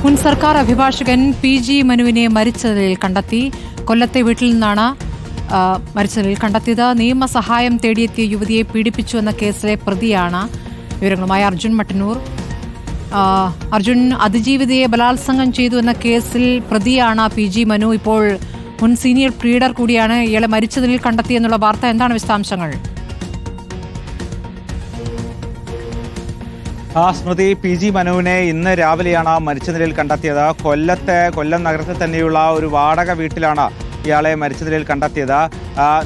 മുൻ സർക്കാർ അഭിഭാഷകൻ PG മനുവിനെ മരിച്ച നിലയിൽ കണ്ടെത്തി. കൊല്ലത്തെ വീട്ടിൽ നിന്നാണ് മരിച്ച നിലയിൽ കണ്ടെത്തിയത്. നിയമസഹായം തേടിയെത്തിയ യുവതിയെ പീഡിപ്പിച്ചു എന്ന കേസിലെ പ്രതിയാണ്. വിവരങ്ങളുമായി അർജുൻ മട്ടന്നൂർ. അർജുൻ, അതിജീവിതയെ ബലാത്സംഗം ചെയ്തു എന്ന കേസിൽ പ്രതിയാണ് PG മനു. ഇപ്പോൾ മുൻ സീനിയർ പ്ലീഡർ കൂടിയാണ്. ഇയാളെ മരിച്ച നിലയിൽ കണ്ടെത്തിയെന്നുള്ള വാർത്ത, എന്താണ് വിശദാംശങ്ങൾ? സ്മൃതി, PG മനുവിനെ ഇന്ന് രാവിലെയാണ് മരിച്ച നിലയിൽ കണ്ടെത്തിയത്. കൊല്ലം നഗരത്തിൽ തന്നെയുള്ള ഒരു വാടക വീട്ടിലാണ് ഇയാളെ മരിച്ച നിലയിൽ കണ്ടെത്തിയത്.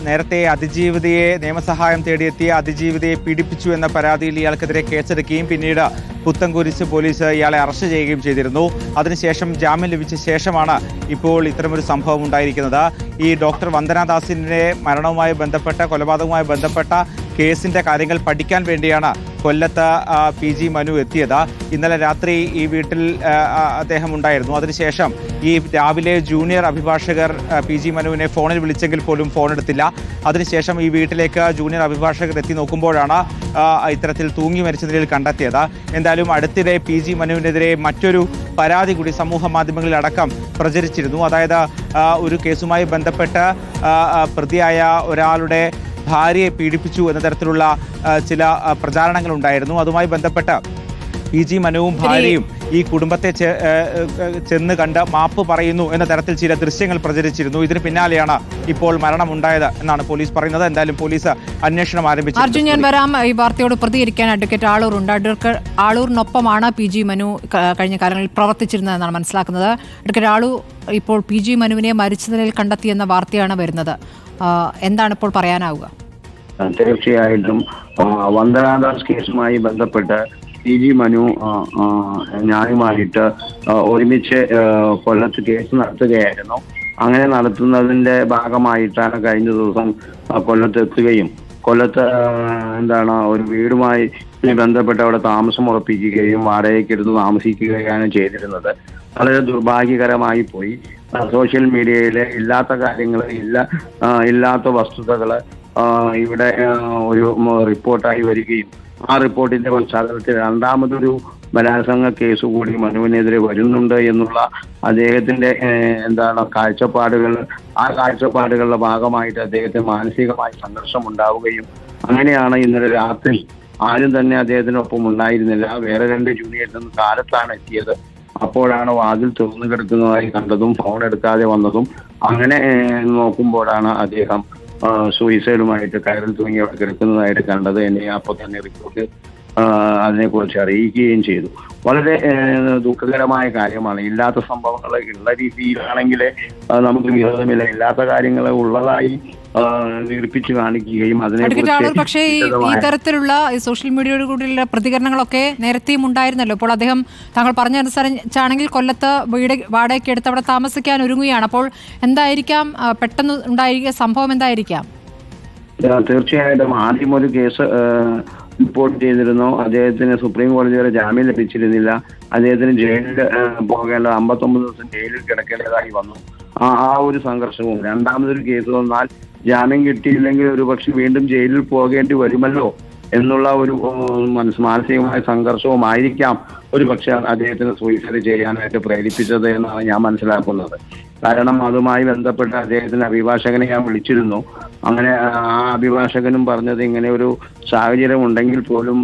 നേരത്തെ അതിജീവിതയെ നിയമസഹായം തേടിയെത്തിയ അതിജീവിതയെ പീഡിപ്പിച്ചു എന്ന പരാതിയിൽ ഇയാൾക്കെതിരെ കേസെടുക്കുകയും പിന്നീട് പുത്തൻകുരിശ് പോലീസ് ഇയാളെ അറസ്റ്റ് ചെയ്യുകയും ചെയ്തിരുന്നു. അതിനുശേഷം ജാമ്യം ലഭിച്ച ശേഷമാണ് ഇപ്പോൾ ഇത്തരമൊരു സംഭവം ഉണ്ടായിരിക്കുന്നത്. ഈ ഡോക്ടർ വന്ദനാദാസിന്റെ മരണവുമായി ബന്ധപ്പെട്ട, കൊലപാതകവുമായി ബന്ധപ്പെട്ട കേസിന്റെ കാര്യങ്ങൾ പഠിക്കാൻ വേണ്ടിയാണ് കൊല്ലത്ത് PG മനു എത്തിയത്. ഇന്നലെ രാത്രി ഈ വീട്ടിൽ അദ്ദേഹം ഉണ്ടായിരുന്നു. അതിനുശേഷം ഈ രാവിലെ ജൂനിയർ അഭിഭാഷകർ PG മനുവിനെ ഫോണിൽ വിളിച്ചെങ്കിൽ പോലും ഫോൺ എടുത്തില്ല. അതിനുശേഷം ഈ വീട്ടിലേക്ക് ജൂനിയർ അഭിഭാഷകർ എത്തി നോക്കുമ്പോഴാണ് ഇത്തരത്തിൽ തൂങ്ങി മരിച്ച നിലയിൽ കണ്ടെത്തിയത്. എന്തായാലും അടുത്തിടെ PG മനുവിനെതിരെ മറ്റൊരു പരാതി കൂടി സമൂഹ മാധ്യമങ്ങളിൽ അടക്കം പ്രചരിച്ചിരുന്നു. അതായത് ഒരു കേസുമായി ബന്ധപ്പെട്ട് പ്രതിയായ ഒരാളുടെ ഭാര്യയെ പീഡിപ്പിച്ചു എന്ന തരത്തിലുള്ള ചില പ്രചാരണങ്ങൾ ഉണ്ടായിരുന്നു. അതുമായി ബന്ധപ്പെട്ട് PG മനുവും ഭാര്യയും ഈ കുടുംബത്തെ ചെന്ന് കണ്ട് മാപ്പ് പറയുന്നു എന്ന തരത്തിൽ ചില ദൃശ്യങ്ങൾ പ്രചരിച്ചിരുന്നു. ഇതിന് പിന്നാലെയാണ് ഇപ്പോൾ മരണമുണ്ടായത് എന്നാണ് പോലീസ് പറയുന്നത്. എന്തായാലും പോലീസ് അന്വേഷണം ആരംഭിച്ചു. അർജുൻ, ഞാൻ വരാം. ഈ വാർത്തയോട് പ്രതികരിക്കാൻ അഡ്വക്കേറ്റ് ആളൂർ ഉണ്ട്. ആളൂറിനൊപ്പമാണ് PG മനു കഴിഞ്ഞ കാലങ്ങളിൽ പ്രവർത്തിച്ചിരുന്നതെന്നാണ് മനസ്സിലാക്കുന്നത്. അഡ്വക്കേറ്റ് ആളൂർ, ഇപ്പോൾ PG മനുവിനെ മരിച്ച നിലയിൽ കണ്ടെത്തിയെന്ന വാർത്തയാണ് വരുന്നത്. എന്താണ് ഇപ്പോൾ പറയാനാവുക? തീർച്ചയായിട്ടും വന്ദനാദാസ് കേസുമായി ബന്ധപ്പെട്ട് PG മനു ഞാനുമായിട്ട് ഒരുമിച്ച് കൊല്ലത്ത് കേസ് നടത്തുകയായിരുന്നു. അങ്ങനെ നടത്തുന്നതിന്റെ ഭാഗമായിട്ടാണ് കഴിഞ്ഞ ദിവസം കൊല്ലത്ത് എത്തുകയും കൊല്ലത്ത് ഒരു വീടുമായി ബന്ധപ്പെട്ട് അവിടെ താമസം ഉറപ്പിക്കുകയും വാടകയ്ക്കെടുത്ത് താമസിക്കുകയാണ് ചെയ്തിരുന്നത്. വളരെ ദുർഭാഗ്യകരമായി പോയി. സോഷ്യൽ മീഡിയയിലെ ഇല്ലാത്ത കാര്യങ്ങൾ, ഇല്ലാത്ത വസ്തുതകൾ ഇവിടെ ഒരു റിപ്പോർട്ടായി വരികയും ആ റിപ്പോർട്ടിന്റെ പശ്ചാത്തലത്തിൽ രണ്ടാമതൊരു ബലാത്സംഗ കേസ് കൂടി മനുവിനെതിരെ വരുന്നുണ്ട് എന്നുള്ള അദ്ദേഹത്തിന്റെ കാഴ്ചപ്പാടുകൾ, ആ കാഴ്ചപ്പാടുകളുടെ ഭാഗമായിട്ട് അദ്ദേഹത്തിന് മാനസികമായി സംഘർഷം ഉണ്ടാവുകയും അങ്ങനെയാണ് ഇന്നലെ രാത്രി ആരും തന്നെ അദ്ദേഹത്തിനൊപ്പം ഉണ്ടായിരുന്നില്ല. വേറെ 2 ജൂനിയേഴ്സ് നിന്ന് കാലത്താണ് എത്തിയത്. അപ്പോഴാണ് വാതിൽ തുറന്നു കിടക്കുന്നതായി കണ്ടതും ഫോൺ എടുക്കാതെ വന്നതും. അങ്ങനെ നോക്കുമ്പോഴാണ് അദ്ദേഹം സൂയിസൈഡുമായിട്ട് കയറിൽ തൂങ്ങി അവിടെ കിടക്കുന്നതായിട്ട് കണ്ടത്. എന്നെ അപ്പോൾ തന്നെ റിപ്പോർട്ട് അതിനെക്കുറിച്ച് അറിയിക്കുകയും ചെയ്തു. വളരെ ദുഃഖകരമായ കാര്യമാണ്. ഇല്ലാത്ത സംഭവങ്ങൾ ഉള്ള രീതിയിലാണെങ്കിൽ നമുക്ക് വിരോധമില്ല. ഇല്ലാത്ത കാര്യങ്ങൾ ഉള്ളതായി നിർപ്പിച്ച് കാണിക്കുകയും അതിനെക്കുറിച്ച്. പക്ഷേ ഈ തരത്തിലുള്ള സോഷ്യൽ മീഡിയയോട് കൂടിയുള്ള പ്രതികരണങ്ങളൊക്കെ നേരത്തെയും ഉണ്ടായിരുന്നല്ലോ. ഇപ്പോൾ അദ്ദേഹം താങ്കൾ പറഞ്ഞനുസരിച്ചാണെങ്കിൽ കൊല്ലത്ത് വീട് വാടകയ്ക്ക് എടുത്ത് അവിടെ താമസിക്കാൻ ഒരുങ്ങുകയാണ്. അപ്പോൾ എന്തായിരിക്കാം പെട്ടെന്ന് ഉണ്ടായിരിക്കുക സംഭവം? എന്തായിരിക്കാം? തീർച്ചയായിട്ടും ആദ്യം ഒരു കേസ് റിപ്പോർട്ട് ചെയ്തിരുന്നു. അദ്ദേഹത്തിന് സുപ്രീം കോടതി വരെ ജാമ്യം ലഭിച്ചിരുന്നില്ല. അദ്ദേഹത്തിന് ജയിലിൽ പോകേണ്ട 59 ദിവസം ജയിലിൽ കിടക്കേണ്ടതായി വന്നു. ആ ഒരു സംഘർഷവും, രണ്ടാമതൊരു കേസ് വന്നാൽ ജാമ്യം കിട്ടിയില്ലെങ്കിൽ ഒരുപക്ഷെ വീണ്ടും ജയിലിൽ പോകേണ്ടി വരുമല്ലോ എന്നുള്ള ഒരു മാനസികമായ സംഘർഷവുമായിരിക്കാം ഒരു പക്ഷെ അദ്ദേഹത്തിന് സൂയിസൈഡ് ചെയ്യാനായിട്ട് പ്രേരിപ്പിച്ചത് എന്നാണ് ഞാൻ മനസ്സിലാക്കുന്നത്. കാരണം അതുമായി ബന്ധപ്പെട്ട് അദ്ദേഹത്തിന്റെ അഭിഭാഷകനെ ഞാൻ വിളിച്ചിരുന്നു. അങ്ങനെ ആ അഭിഭാഷകനും പറഞ്ഞത് ഇങ്ങനെ ഒരു സാഹചര്യം ഉണ്ടെങ്കിൽ പോലും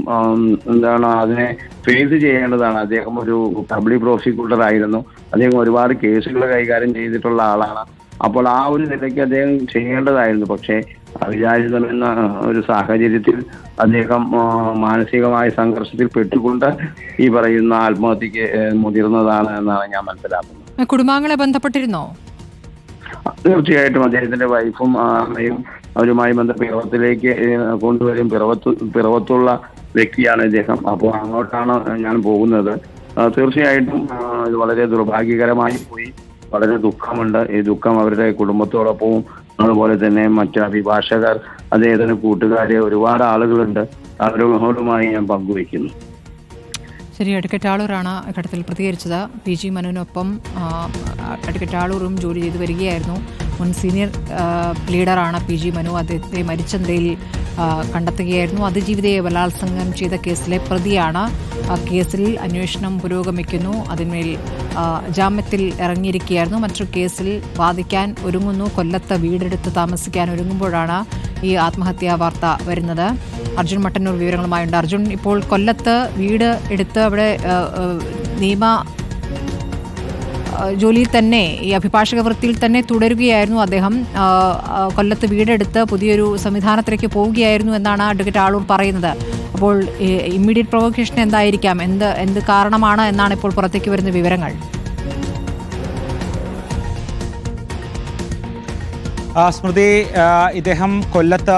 അതിനെ ഫേസ് ചെയ്യേണ്ടതാണ്. അദ്ദേഹം ഒരു പബ്ലിക് പ്രോസിക്യൂട്ടർ ആയിരുന്നു. അദ്ദേഹം ഒരുപാട് കേസുകൾ കൈകാര്യം ചെയ്തിട്ടുള്ള ആളാണ്. അപ്പോൾ ആ ഒരു നിലയ്ക്ക് അദ്ദേഹം ചെയ്യേണ്ടതായിരുന്നു. പക്ഷേ അവിചാരിതമെന്ന ഒരു സാഹചര്യത്തിൽ അദ്ദേഹം മാനസികമായ സംഘർഷത്തിൽ പെട്ടുകൊണ്ട് ഈ പറയുന്ന ആത്മഹത്യക്ക് മുതിർന്നതാണ് എന്നാണ് ഞാൻ മനസ്സിലാക്കുന്നത്. കുടുംബാംഗങ്ങളെ ബന്ധപ്പെട്ടിരുന്നോ? തീർച്ചയായിട്ടും അദ്ദേഹത്തിന്റെ വൈഫും അമ്മയും അവരുമായി പിറവത്തിലേക്ക് കൊണ്ടുവരും. പിറവത്തുള്ള വ്യക്തിയാണ് ഇദ്ദേഹം. അപ്പോൾ അങ്ങോട്ടാണ് ഞാൻ പോകുന്നത്. തീർച്ചയായിട്ടും ഇത് വളരെ ദുർഭാഗ്യകരമായി പോയി. വളരെ ദുഃഖമുണ്ട്. ഈ ദുഃഖം അവരുടെ കുടുംബത്തോടൊപ്പവും അതുപോലെ തന്നെ മറ്റ് അഭിഭാഷകർ, അദ്ദേഹത്തിന് കൂട്ടുകാരെ ഒരുപാട് ആളുകളുണ്ട്. അവരോടുമായി ഞാൻ പങ്കുവയ്ക്കുന്നു. ശരി, അഡ്വക്കേറ്റ് ആളൂറാണ് ഘട്ടത്തിൽ പ്രതികരിച്ചത്. PG മനുവിനൊപ്പം അഡ്വക്കേറ്റ് ആളൂറും ജോലി ചെയ്തു വരികയായിരുന്നു. മുൻ സീനിയർ ലീഡറാണ് PG മനു. അദ്ദേഹത്തെ മരിച്ച നിലയിൽ കണ്ടെത്തുകയായിരുന്നു. അതിജീവിതയെ ബലാത്സംഗം ചെയ്ത കേസിലെ പ്രതിയാണ്. കേസിൽ അന്വേഷണം പുരോഗമിക്കുന്നു. അതിന്മേൽ ജാമ്യത്തിൽ ഇറങ്ങിയിരിക്കുകയായിരുന്നു. മറ്റൊരു കേസിൽ വാദിക്കാൻ ഒരുങ്ങുന്നു. കൊല്ലത്ത് വീടെടുത്ത് താമസിക്കാൻ ഒരുങ്ങുമ്പോഴാണ് ഈ ആത്മഹത്യാ വാർത്ത വരുന്നത്. അർജുൻ മട്ടന്നൂർ വിവരങ്ങളുമായുണ്ട്. അർജുൻ, ഇപ്പോൾ കൊല്ലത്ത് വീട് എടുത്ത് അവിടെ നിയമ ജോലിയിൽ തന്നെ, ഈ അഭിഭാഷക വൃത്തിയിൽ തന്നെ തുടരുകയായിരുന്നു അദ്ദേഹം. കൊല്ലത്ത് വീടെടുത്ത് പുതിയൊരു സംവിധാനത്തിലേക്ക് പോവുകയായിരുന്നു എന്നാണ് അഡ്വക്കേറ്റ് ആളൂർ പറയുന്നത്. അപ്പോൾ ഇമ്മീഡിയറ്റ് പ്രൊവോക്കേഷൻ എന്തായിരിക്കാം, എന്ത് കാരണമാണ് എന്നാണ് ഇപ്പോൾ പുറത്തേക്ക് വരുന്ന വിവരങ്ങൾ? സ്മൃതി, ഇദ്ദേഹം കൊല്ലത്ത്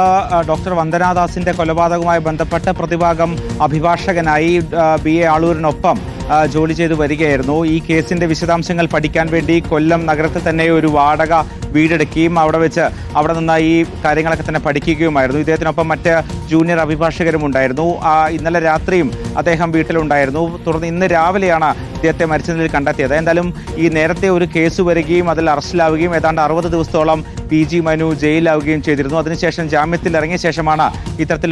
ഡോക്ടർ വന്ദനാദാസിന്റെ കൊലപാതകവുമായി ബന്ധപ്പെട്ട് പ്രതിഭാഗം അഭിഭാഷകനായി BA ആളൂരിനൊപ്പം ജോലി ചെയ്തു വരികയായിരുന്നു. ഈ കേസിന്റെ വിശദാംശങ്ങൾ പഠിക്കാൻ വേണ്ടി കൊല്ലം നഗരത്തിൽ തന്നെ ഒരു വാടക വീടെടുക്കുകയും അവിടെ നിന്ന് ഈ കാര്യങ്ങളൊക്കെ തന്നെ പഠിക്കുകയുമായിരുന്നു. ഇദ്ദേഹത്തിനൊപ്പം മറ്റ് ജൂനിയർ അഭിഭാഷകരും ഉണ്ടായിരുന്നു. ഇന്നലെ രാത്രിയും അദ്ദേഹം വീട്ടിലുണ്ടായിരുന്നു. തുടർന്ന് ഇന്ന് രാവിലെയാണ് ഇദ്ദേഹത്തെ മരിച്ച നിലയിൽ കണ്ടെത്തിയത്. എന്തായാലും ഈ നേരത്തെ ഒരു കേസ് വരികയും അതിൽ അറസ്റ്റിലാവുകയും ഏതാണ്ട് 60 ദിവസത്തോളം PG മനു ജയിലിലാവുകയും ചെയ്തിരുന്നു. അതിനുശേഷം ജാമ്യത്തിൽ ഇറങ്ങിയ ശേഷമാണ് ഇത്തരത്തിൽ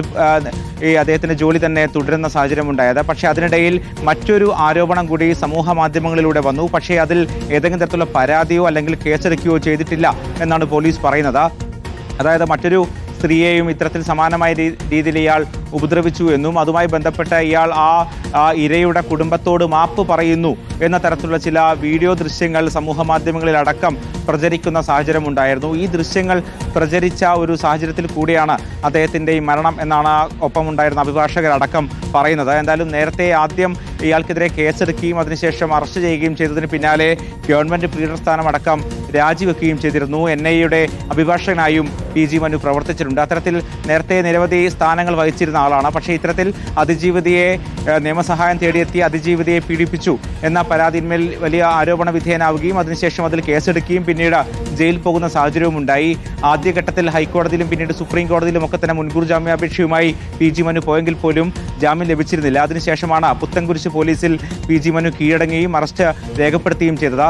ഈ അദ്ദേഹത്തിന്റെ ജോലി തന്നെ തുടരുന്ന സാഹചര്യം ഉണ്ടായത്. പക്ഷേ അതിനിടയിൽ മറ്റൊരു ആരോപണം കൂടി സമൂഹ മാധ്യമങ്ങളിലൂടെ വന്നു. പക്ഷേ അതിൽ ഏതെങ്കിലും തരത്തിലുള്ള പരാതിയോ അല്ലെങ്കിൽ കേസെടുക്കുകയോ ചെയ്തിട്ടില്ല എന്നാണ് പോലീസ് പറയുന്നത്. അതായത് മറ്റൊരു സ്ത്രീയെയും ഇത്തരത്തിൽ സമാനമായ രീതിയിൽ ഇയാൾ ഉപദ്രവിച്ചു എന്നും അതുമായി ബന്ധപ്പെട്ട ഇയാൾ ആ ഇരയുടെ കുടുംബത്തോട് മാപ്പ് പറയുന്നു എന്ന തരത്തിലുള്ള ചില വീഡിയോ ദൃശ്യങ്ങൾ സമൂഹ മാധ്യമങ്ങളിൽ അടക്കം പ്രചരിക്കുന്ന സാഹചര്യം ഉണ്ടായിരുന്നു. ഈ ദൃശ്യങ്ങൾ പ്രചരിച്ച ഒരു സാഹചര്യത്തിൽ കൂടിയാണ് അദ്ദേഹത്തിൻ്റെ ഈ മരണം എന്നാണ് ഒപ്പമുണ്ടായിരുന്ന അഭിഭാഷകരടക്കം പറയുന്നത്. എന്തായാലും നേരത്തെ ആദ്യം ഇയാൾക്കെതിരെ കേസെടുക്കുകയും അതിനുശേഷം അറസ്റ്റ് ചെയ്യുകയും ചെയ്തതിന് പിന്നാലെ ഗവൺമെന്റ് പ്ലീഡർ സ്ഥാനം അടക്കം രാജിവെക്കുകയും ചെയ്തിരുന്നു. NIA-യുടെ അഭിഭാഷകനായും PG മനു പ്രവർത്തിച്ചിട്ടുണ്ട്. അത്തരത്തിൽ നേരത്തെ നിരവധി സ്ഥാനങ്ങൾ വഹിച്ചിരുന്ന ആളാണ്. പക്ഷേ ഇത്തരത്തിൽ അതിജീവിതയെ നിയമസഹായം തേടിയെത്തി അതിജീവിതയെ പീഡിപ്പിച്ചു എന്ന പരാതിന്മേൽ വലിയ ആരോപണ വിധേയനാവുകയും അതിനുശേഷം അതിൽ കേസെടുക്കുകയും പിന്നീട് ജയിലിൽ പോകുന്ന സാഹചര്യവും ഉണ്ടായി. ആദ്യഘട്ടത്തിൽ ഹൈക്കോടതിയിലും പിന്നീട് സുപ്രീം കോടതിയിലും ഒക്കെ തന്നെ മുൻകൂർ ജാമ്യാപേക്ഷയുമായി PG മനു പോയെങ്കിൽ പോലും ജാമ്യം ലഭിച്ചിരുന്നില്ല. അതിനുശേഷമാണ് പുത്തൻകുരിശ് പോലീസിൽ PG മനു കീഴടങ്ങുകയും അറസ്റ്റ് രേഖപ്പെടുത്തുകയും ചെയ്തത്.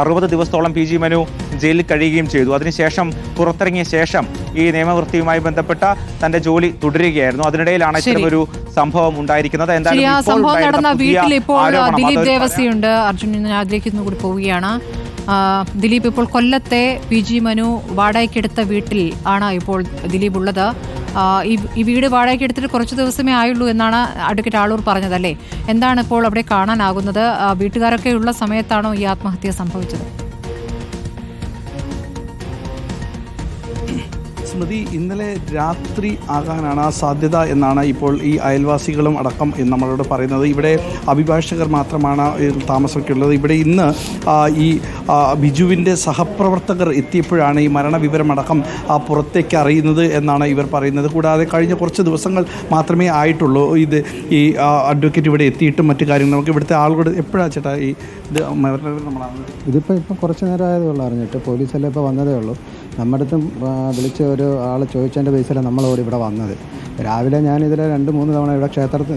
60 ദിവസത്തോളം PG മനു ജയിലിൽ കഴിയുകയും ചെയ്തു. അതിനുശേഷം പുറത്തിറങ്ങിയ ശേഷം ഈ നിയമവൃത്തിയുമായി ബന്ധപ്പെട്ട തന്റെ ജോലി തുടരുകയായിരുന്നു. അതിനിടയിലാണ് ഇത്തരമൊരു സംഭവം ഉണ്ടായിരിക്കുന്നത്. സംഭവം നടന്ന വീട്ടിൽ ഇപ്പോൾ ദിലീപ് ദേവസിയുണ്ട്. അർജുൻ, ഞാൻ അതിലേക്ക് കൂടി പോവുകയാണ്. ദിലീപ്, ഇപ്പോൾ കൊല്ലത്തെ PG മനു വാടകയ്ക്കെടുത്ത വീട്ടിൽ ആണ് ഇപ്പോൾ ദിലീപ് ഉള്ളത്. ഈ വീട് വാടകയ്ക്ക് എടുത്തിട്ട് കുറച്ച് ദിവസമേ ആയുള്ളൂ എന്നാണ് അഡ്വക്കേറ്റ് ആളൂർ പറഞ്ഞതല്ലേ? എന്താണ് ഇപ്പോൾ അവിടെ കാണാനാകുന്നത്? വീട്ടുകാരൊക്കെ ഉള്ള സമയത്താണോ ഈ ആത്മഹത്യ സംഭവിച്ചത്? സ്മൃതി, ഇന്നലെ രാത്രി ആകാനാണ് സാധ്യത എന്നാണ് ഇപ്പോൾ ഈ അയൽവാസികളും അടക്കം നമ്മളോട് പറയുന്നത്. ഇവിടെ അഭിഭാഷകർ മാത്രമാണ് താമസമൊക്കെ ഉള്ളത്. ഇവിടെ ഇന്ന് ഈ ബിജുവിൻ്റെ സഹപ്രവർത്തകർ എത്തിയപ്പോഴാണ് ഈ മരണവിവരമടക്കം പുറത്തേക്ക് അറിയുന്നത് എന്നാണ് ഇവർ പറയുന്നത്. കൂടാതെ കഴിഞ്ഞ കുറച്ച് ദിവസങ്ങൾ മാത്രമേ ആയിട്ടുള്ളൂ ഈ അഡ്വക്കേറ്റ് ഇവിടെ എത്തിയിട്ടും മറ്റു കാര്യങ്ങൾ. നമുക്ക് ഇവിടുത്തെ ആളുകൾ എപ്പോഴാണ് ചേട്ടാ ഇതിപ്പോൾ കുറച്ച് നേരം ആയതേ ഉള്ളൂ അറിഞ്ഞിട്ട്. പോലീസെല്ലാം ഇപ്പോൾ വന്നതേ ഉള്ളൂ. നമ്മുടെ അടുത്തും വിളിച്ച ഒരു ആൾ ചോദിച്ചതിൻ്റെ ബേസിലാണ് നമ്മളോട് ഇവിടെ വന്നത്. രാവിലെ ഞാനിതിൽ 2-3 തവണ ഇവിടെ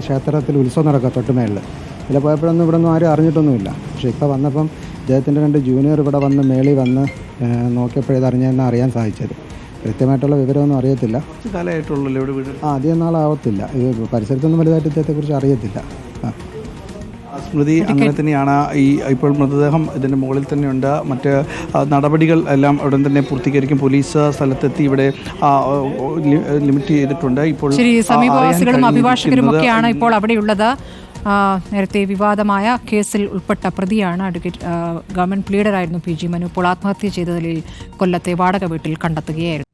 ക്ഷേത്രത്തിൽ ഉത്സവം നടക്കുക തൊട്ടുമേളിൽ. ഇതിൽ പോയപ്പോഴൊന്നും ഇവിടെ ഒന്നും ആരും അറിഞ്ഞിട്ടൊന്നുമില്ല. പക്ഷേ ഇപ്പോൾ വന്നപ്പം അദ്ദേഹത്തിൻ്റെ 2 ജൂനിയർ ഇവിടെ വന്ന് മേളിൽ വന്ന് നോക്കിയപ്പോഴേ അറിഞ്ഞതെന്ന് അറിയാൻ സാധിച്ചത്. കൃത്യമായിട്ടുള്ള വിവരമൊന്നും അറിയത്തില്ല. കാലമായിട്ടുള്ളൂ ഇവിടെ വീട്. അധികം നാളാവത്തില്ല. ഇത് പരിസരത്തൊന്നും വലുതായിട്ട് ഇദ്ദേഹത്തെക്കുറിച്ച് അറിയത്തില്ല. സ്മൃതി, അങ്ങനെ തന്നെയാണ്. ഇപ്പോൾ മൃതദേഹം ഇതിൻ്റെ മുകളിൽ തന്നെയുണ്ട്. മറ്റ് നടപടികൾ എല്ലാം ഉടൻ തന്നെ പൂർത്തീകരിക്കും. പോലീസ് സ്ഥലത്തെത്തി ഇവിടെ ലിമിറ്റ് ചെയ്തിട്ടുണ്ട്. ഇപ്പോൾ സമീപവാസികളും അഭിഭാഷകരും ഒക്കെയാണ് ഇപ്പോൾ അവിടെയുള്ളത്. നേരത്തെ വിവാദമായ കേസിൽ ഉൾപ്പെട്ട പ്രതിയാണ് അഡ്വക്കേറ്റ് ഗവൺമെന്റ് പ്ലീഡറായിരുന്നു PG മനു. ഇപ്പോൾ ആത്മഹത്യ ചെയ്ത നിലയിൽ കൊല്ലത്തെ വാടക വീട്ടിൽ കണ്ടെത്തുകയായിരുന്നു.